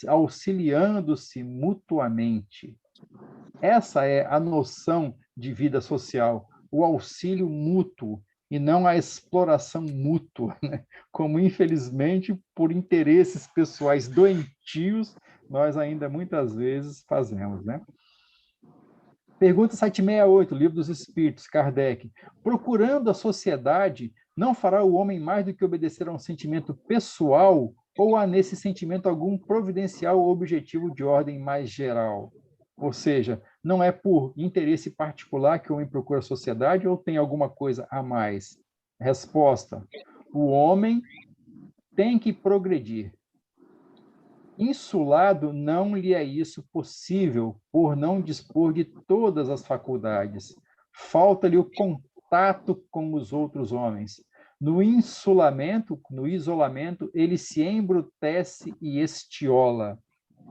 [SPEAKER 1] auxiliando-se mutuamente. Essa é a noção de vida social, o auxílio mútuo, e não a exploração mútua, né? Como, infelizmente, por interesses pessoais doentios, nós ainda muitas vezes fazemos, né? Pergunta 768, Livro dos Espíritos, Kardec. Procurando a sociedade, não fará o homem mais do que obedecer a um sentimento pessoal ou há nesse sentimento algum providencial ou objetivo de ordem mais geral? Ou seja, não é por interesse particular que o homem procura a sociedade ou tem alguma coisa a mais? Resposta: o homem tem que progredir. Insulado não lhe é isso possível, por não dispor de todas as faculdades. Falta-lhe o contato com os outros homens. No insulamento, no isolamento, ele se embrutece e estiola.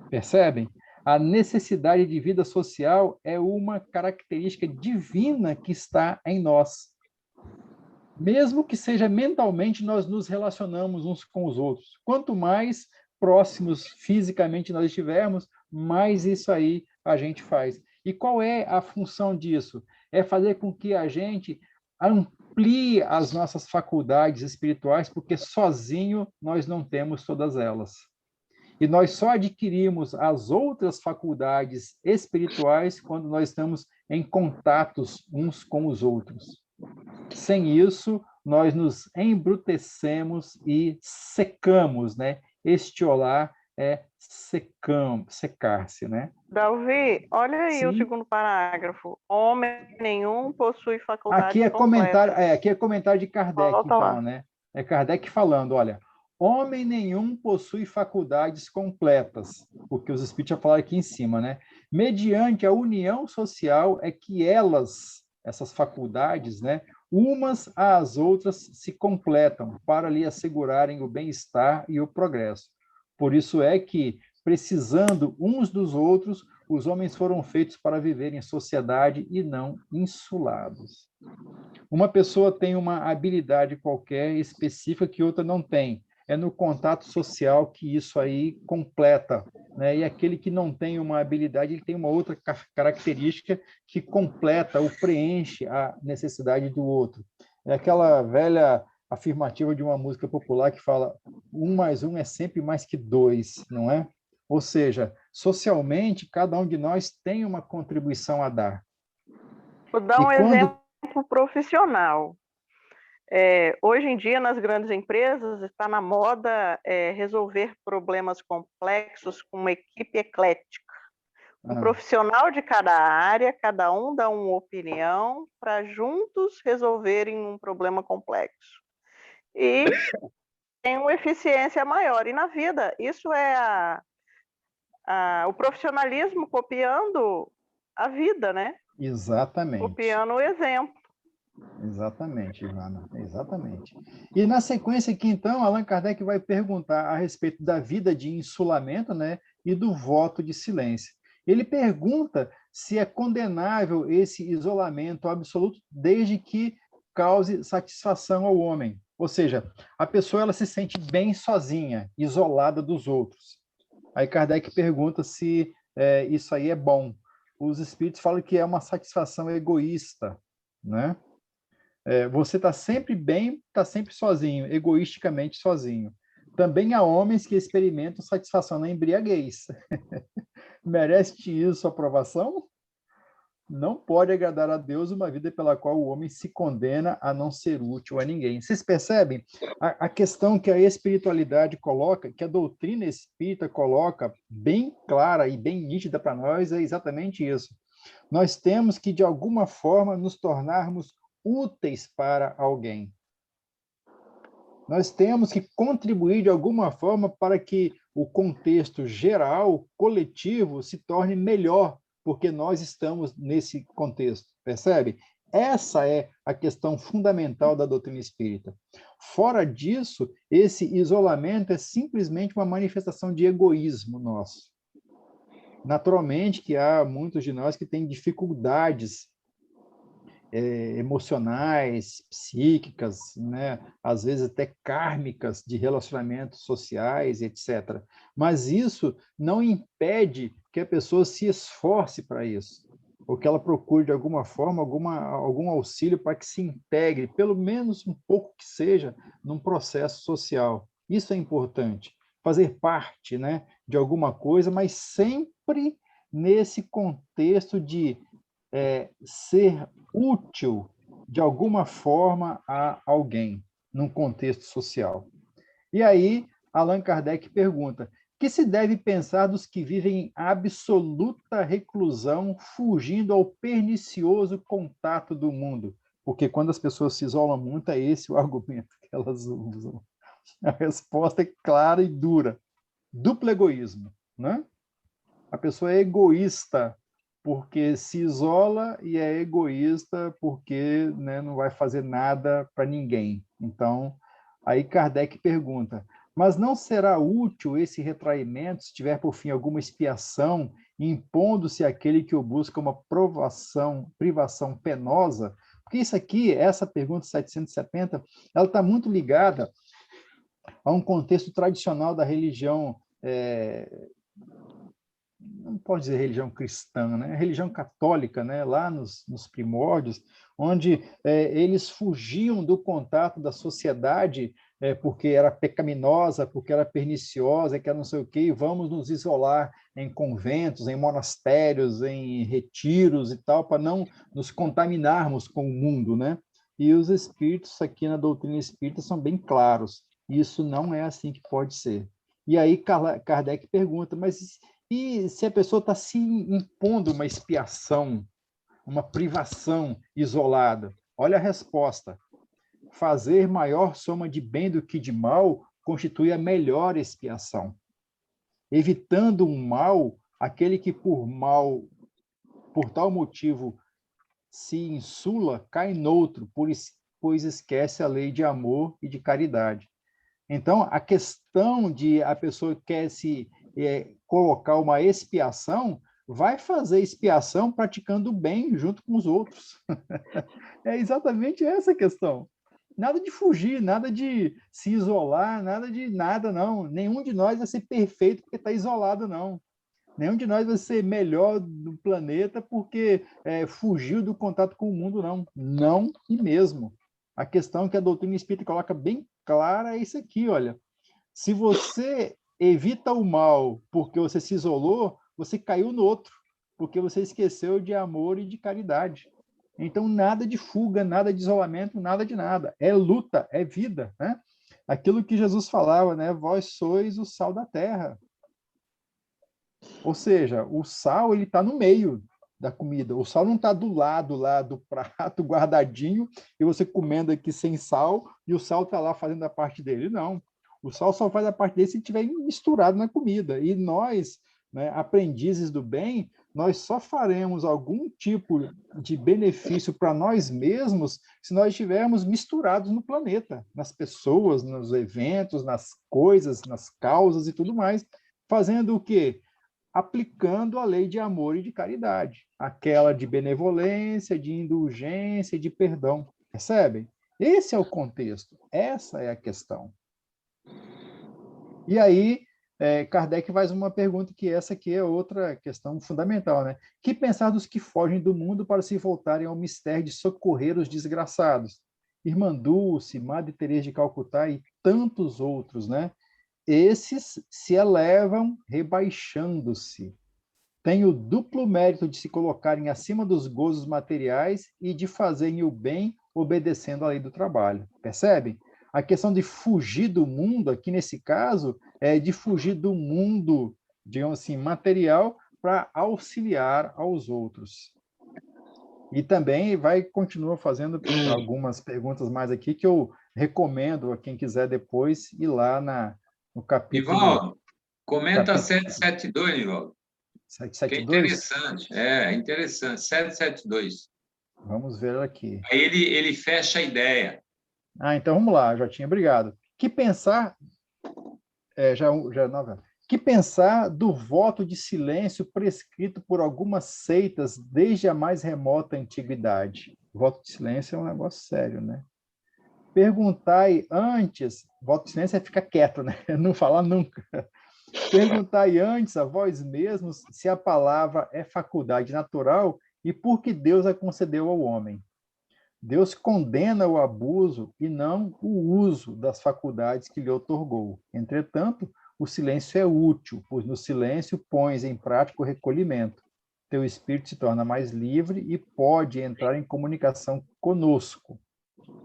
[SPEAKER 1] Percebem? A necessidade de vida social é uma característica divina que está em nós. Mesmo que seja mentalmente, nós nos relacionamos uns com os outros. Quanto mais próximos fisicamente nós estivermos, mais isso aí a gente faz. E qual é a função disso? É fazer com que a gente amplie as nossas faculdades espirituais, porque sozinho nós não temos todas elas. E nós só adquirimos as outras faculdades espirituais quando nós estamos em contatos uns com os outros. Sem isso, nós nos embrutecemos e secamos, né? Estiolar é secar-se, né?
[SPEAKER 3] Dalvi, olha aí o
[SPEAKER 1] Sim.
[SPEAKER 3] segundo parágrafo. Homem nenhum possui
[SPEAKER 1] Aqui
[SPEAKER 3] faculdades
[SPEAKER 1] é comentário,
[SPEAKER 3] completas.
[SPEAKER 1] aqui é comentário de Kardec,
[SPEAKER 3] Volta
[SPEAKER 1] então,
[SPEAKER 3] lá.
[SPEAKER 1] né? É Kardec falando, olha, homem nenhum possui faculdades completas, porque os espíritos já falaram aqui em cima, né? Mediante a união social é que elas, essas faculdades, né, umas às outras se completam para lhe assegurarem o bem-estar e o progresso. Por isso é que, precisando uns dos outros, os homens foram feitos para viver em sociedade e não insulados. Uma pessoa tem uma habilidade qualquer específica que outra não tem. É no contato social que isso aí completa, né? E aquele que não tem uma habilidade, ele tem uma outra característica que completa ou preenche a necessidade do outro. É aquela velha afirmativa de uma música popular que fala: um mais um é sempre mais que dois, não é? Ou seja, socialmente, cada um de nós tem uma contribuição a dar.
[SPEAKER 3] Vou dar
[SPEAKER 1] E
[SPEAKER 3] um
[SPEAKER 1] quando...
[SPEAKER 3] exemplo profissional. Hoje em dia, nas grandes empresas, está na moda resolver problemas complexos com uma equipe eclética. Um profissional de cada área, cada um dá uma opinião para juntos resolverem um problema complexo. E tem uma eficiência maior. E na vida, isso é o profissionalismo copiando a vida, né?
[SPEAKER 1] Exatamente.
[SPEAKER 3] Copiando o exemplo.
[SPEAKER 1] Exatamente, Ivana, exatamente. E na sequência aqui, então, Allan Kardec vai perguntar a respeito da vida de insulamento, né, e do voto de silêncio. Ele pergunta se é condenável esse isolamento absoluto desde que cause satisfação ao homem. Ou seja, a pessoa ela se sente bem sozinha, isolada dos outros. Aí Kardec pergunta se isso aí é bom. Os espíritos falam que é uma satisfação egoísta, né? Você está sempre bem, está sempre sozinho, egoisticamente sozinho. Também há homens que experimentam satisfação na embriaguez. Merece isso aprovação? Não pode agradar a Deus uma vida pela qual o homem se condena a não ser útil a ninguém. Vocês percebem a questão que a espiritualidade coloca, que a doutrina espírita coloca bem clara e bem nítida para nós, é exatamente isso. Nós temos que, de alguma forma, nos tornarmos úteis para alguém. Nós temos que contribuir de alguma forma para que o contexto geral, coletivo, se torne melhor, porque nós estamos nesse contexto, percebe? Essa é a questão fundamental da doutrina espírita. Fora disso, esse isolamento é simplesmente uma manifestação de egoísmo nosso. Naturalmente que há muitos de nós que têm dificuldades emocionais, psíquicas, né? Às vezes até kármicas de relacionamentos sociais, etc. Mas isso não impede que a pessoa se esforce para isso, ou que ela procure de alguma forma algum auxílio para que se integre, pelo menos um pouco que seja, num processo social. Isso é importante, fazer parte, né, de alguma coisa, mas sempre nesse contexto de ser útil de alguma forma a alguém, num contexto social. E aí, Allan Kardec pergunta: que se deve pensar dos que vivem em absoluta reclusão, fugindo ao pernicioso contato do mundo? Porque quando as pessoas se isolam muito, é esse o argumento que elas usam. A resposta é clara e dura. duplo egoísmo, né? A pessoa é egoísta porque se isola e é egoísta porque, né, não vai fazer nada para ninguém. Então, aí Kardec pergunta, mas não será útil esse retraimento se tiver por fim alguma expiação, impondo-se àquele que o busca uma privação penosa? Porque isso aqui, essa pergunta 770, ela está muito ligada a um contexto tradicional da religião, não pode dizer religião cristã, né? Religião católica, né? Lá nos primórdios, onde eles fugiam do contato da sociedade porque era pecaminosa, porque era perniciosa, que era não sei o quê, e vamos nos isolar em conventos, em monastérios, em retiros e tal, para não nos contaminarmos com o mundo, né? E os espíritos aqui na doutrina espírita são bem claros. Isso não é assim que pode ser. E aí Kardec pergunta, mas e se a pessoa está se impondo uma expiação, uma privação isolada? Olha a resposta. Fazer maior soma de bem do que de mal constitui a melhor expiação. Evitando um mal, aquele que por tal motivo se insula, cai noutro, pois esquece a lei de amor e de caridade. Então, a questão de a pessoa quer se colocar uma expiação, vai fazer expiação praticando o bem junto com os outros. É exatamente essa a questão. Nada de fugir, nada de se isolar, nada de nada, não. Nenhum de nós vai ser perfeito porque está isolado, não. Nenhum de nós vai ser melhor do planeta porque fugiu do contato com o mundo, não. Não e mesmo. A questão que a doutrina espírita coloca bem clara é isso aqui, olha. Se você evita o mal porque você se isolou, você caiu no outro, porque você esqueceu de amor e de caridade. Então, nada de fuga, nada de isolamento, nada de nada. É luta, é vida, né? Aquilo que Jesus falava, né? Vós sois o sal da terra. Ou seja, o sal ele está no meio da comida. O sal não está do lado lá do prato guardadinho e você comendo aqui sem sal e o sal está lá fazendo a parte dele. Não. O sal só faz a parte dele se estiver misturado na comida. E nós, né, aprendizes do bem, nós só faremos algum tipo de benefício para nós mesmos se nós estivermos misturados no planeta, nas pessoas, nos eventos, nas coisas, nas causas e tudo mais. Fazendo o quê? Aplicando a lei de amor e de caridade, aquela de benevolência, de indulgência, de perdão. Percebem? Esse é o contexto, essa é a questão. E aí, Kardec faz uma pergunta que essa aqui é outra questão fundamental, né? Que pensar dos que fogem do mundo para se voltarem ao mistério de socorrer os desgraçados? Irmã Dulce, Madre Teresa de Calcutá e tantos outros, né? Esses se elevam rebaixando-se. Têm o duplo mérito de se colocarem acima dos gozos materiais e de fazerem o bem obedecendo à lei do trabalho. Percebem? A questão de fugir do mundo, aqui nesse caso, é de fugir do mundo, digamos assim, material, para auxiliar aos outros. E também continua fazendo algumas perguntas mais aqui que eu recomendo a quem quiser depois ir lá no capítulo...
[SPEAKER 2] Nivaldo, comenta 772, Nivaldo.
[SPEAKER 1] 772?
[SPEAKER 2] Que é interessante, interessante. 772.
[SPEAKER 1] Vamos ver aqui.
[SPEAKER 2] Aí ele fecha a ideia.
[SPEAKER 1] Então vamos lá, Jotinha, obrigado. Que pensar... Que pensar do voto de silêncio prescrito por algumas seitas desde a mais remota antiguidade? O voto de silêncio é um negócio sério, né? Perguntai antes, voto de silêncio é ficar quieto, né? Não falar nunca. Perguntai antes a vós mesmos se a palavra é faculdade natural e por que Deus a concedeu ao homem. Deus condena o abuso e não o uso das faculdades que lhe otorgou. Entretanto, o silêncio é útil, pois no silêncio pões em prática o recolhimento. Teu espírito se torna mais livre e pode entrar em comunicação conosco.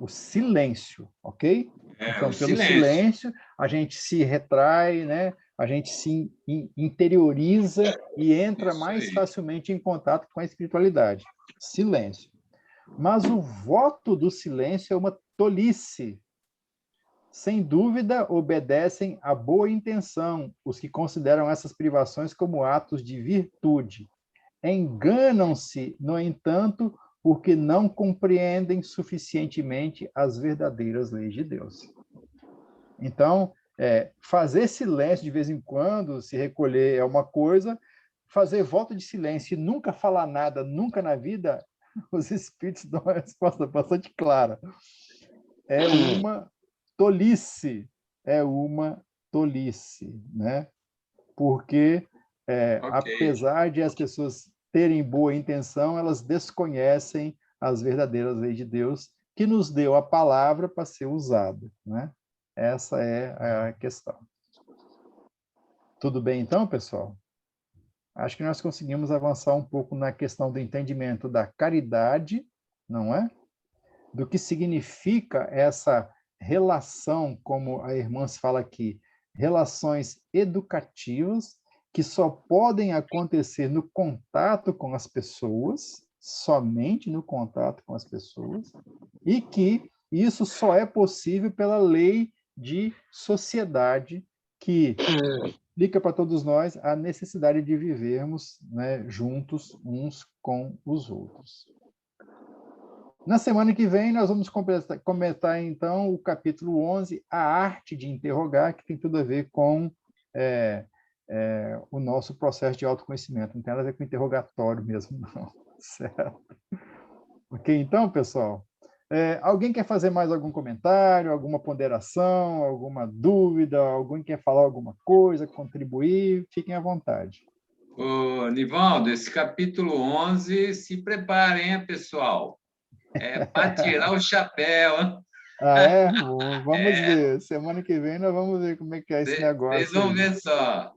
[SPEAKER 1] O silêncio, ok? Então, pelo silêncio, a gente se retrai, né? A gente se interioriza e entra mais facilmente em contato com a espiritualidade. Silêncio. Mas o voto do silêncio é uma tolice, Sem dúvida, obedecem à boa intenção os que consideram essas privações como atos de virtude. Enganam-se, no entanto, porque não compreendem suficientemente as verdadeiras leis de Deus. Então, fazer silêncio de vez em quando, se recolher é uma coisa, fazer voto de silêncio e nunca falar nada, nunca na vida, os espíritos dão uma resposta bastante clara. É uma tolice, né? Porque, apesar de as pessoas terem boa intenção, elas desconhecem as verdadeiras leis de Deus, que nos deu a palavra para ser usada, né? Essa é a questão. Tudo bem, então, pessoal? Acho que nós conseguimos avançar um pouco na questão do entendimento da caridade, não é? Do que significa essa relação, como a irmã se fala aqui, relações educativas, que só podem acontecer no contato com as pessoas, somente no contato com as pessoas, e que isso só é possível pela lei de sociedade que explica para todos nós a necessidade de vivermos, né, juntos uns com os outros. Na semana que vem, nós vamos comentar, então, o capítulo 11, A Arte de Interrogar, que tem tudo a ver com o nosso processo de autoconhecimento. Não tem nada a ver com interrogatório mesmo, não. Certo? Ok, então, pessoal? Alguém quer fazer mais algum comentário, alguma ponderação, alguma dúvida? Alguém quer falar alguma coisa, contribuir? Fiquem à vontade.
[SPEAKER 2] Ô, Nivaldo, esse capítulo 11, se preparem, pessoal. É para tirar o chapéu. Hein?
[SPEAKER 1] Ah, é? Bom, vamos ver. Semana que vem nós vamos ver como é que é esse negócio.
[SPEAKER 2] Vocês vão
[SPEAKER 1] aí.
[SPEAKER 2] ver só.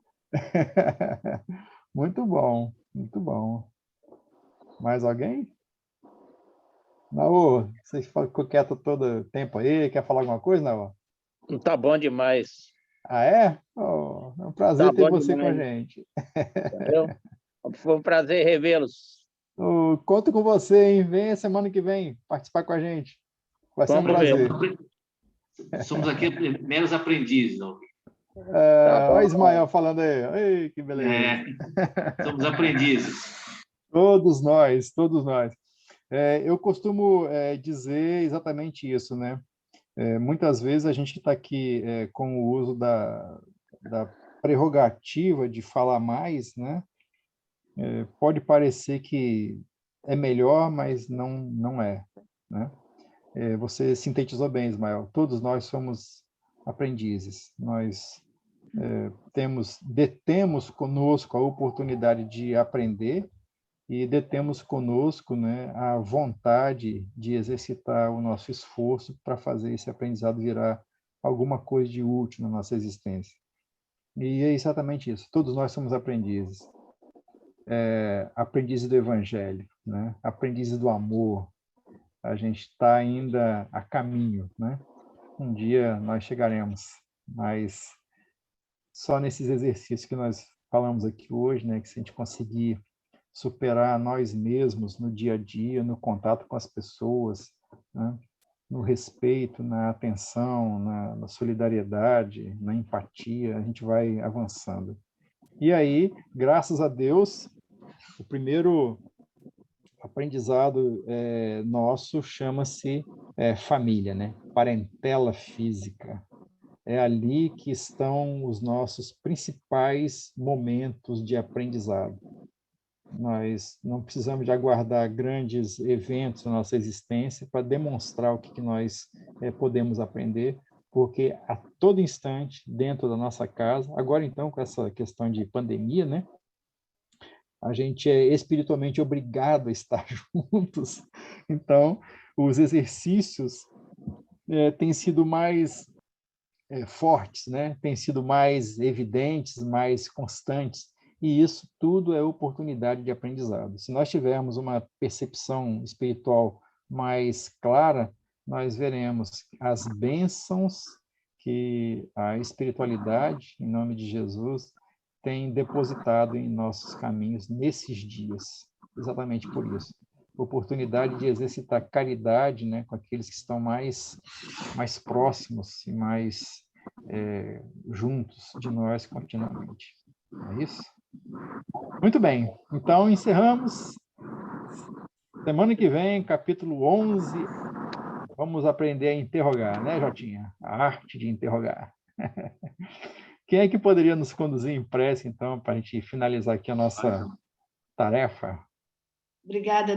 [SPEAKER 1] Muito bom, muito bom. Mais alguém? Naô, você ficou quieto todo o tempo aí, quer falar alguma coisa, Naô?
[SPEAKER 4] Tá bom demais.
[SPEAKER 1] Ah, é? Oh, é um prazer
[SPEAKER 4] Tá
[SPEAKER 1] ter
[SPEAKER 4] bom
[SPEAKER 1] você com a
[SPEAKER 4] demais.
[SPEAKER 1] gente.
[SPEAKER 4] Entendeu? Foi um prazer revê-los.
[SPEAKER 1] Oh, conto com você, hein? Venha semana que vem participar com a gente. Vai ser um
[SPEAKER 4] Vamos ver.
[SPEAKER 1] prazer.
[SPEAKER 5] Somos aqui meros aprendizes. Não?
[SPEAKER 4] Tá
[SPEAKER 1] Olha o
[SPEAKER 4] bom.
[SPEAKER 1] Ismael falando aí. Ei, que beleza.
[SPEAKER 5] Somos aprendizes.
[SPEAKER 1] Todos nós, todos nós. Eu costumo dizer exatamente isso, né? Muitas vezes a gente está aqui com o uso da prerrogativa de falar mais, né? Pode parecer que é melhor, mas não é, né? Você sintetizou bem, Ismael. Todos nós somos aprendizes. Nós detemos conosco a oportunidade de aprender e detemos conosco, né, a vontade de exercitar o nosso esforço para fazer esse aprendizado virar alguma coisa de útil na nossa existência. E é exatamente isso. Todos nós somos aprendizes. Aprendizes do Evangelho, né? Aprendizes do amor. A gente está ainda a caminho, né? Um dia nós chegaremos, mas só nesses exercícios que nós falamos aqui hoje, né, que se a gente conseguir superar nós mesmos no dia a dia, no contato com as pessoas, né, no respeito, na atenção, na solidariedade, na empatia, a gente vai avançando. E aí, graças a Deus, o primeiro aprendizado nosso chama-se família, né? Parentela física. É ali que estão os nossos principais momentos de aprendizado. Nós não precisamos de aguardar grandes eventos na nossa existência para demonstrar o que nós podemos aprender, porque a todo instante, dentro da nossa casa, agora então com essa questão de pandemia, né? A gente é espiritualmente obrigado a estar juntos. Então, os exercícios têm sido mais fortes, né? Têm sido mais evidentes, mais constantes, e isso tudo é oportunidade de aprendizado. Se nós tivermos uma percepção espiritual mais clara, nós veremos as bênçãos que a espiritualidade, em nome de Jesus, tem depositado em nossos caminhos nesses dias, exatamente por isso. oportunidade de exercitar caridade, né, com aqueles que estão mais próximos e mais juntos de nós continuamente. É isso? Muito bem. Então, encerramos. Semana que vem, capítulo 11, vamos aprender a interrogar, né, Jotinha? A arte de interrogar. Quem é que poderia nos conduzir em prece, então, para a gente finalizar aqui a nossa tarefa?
[SPEAKER 6] Obrigada,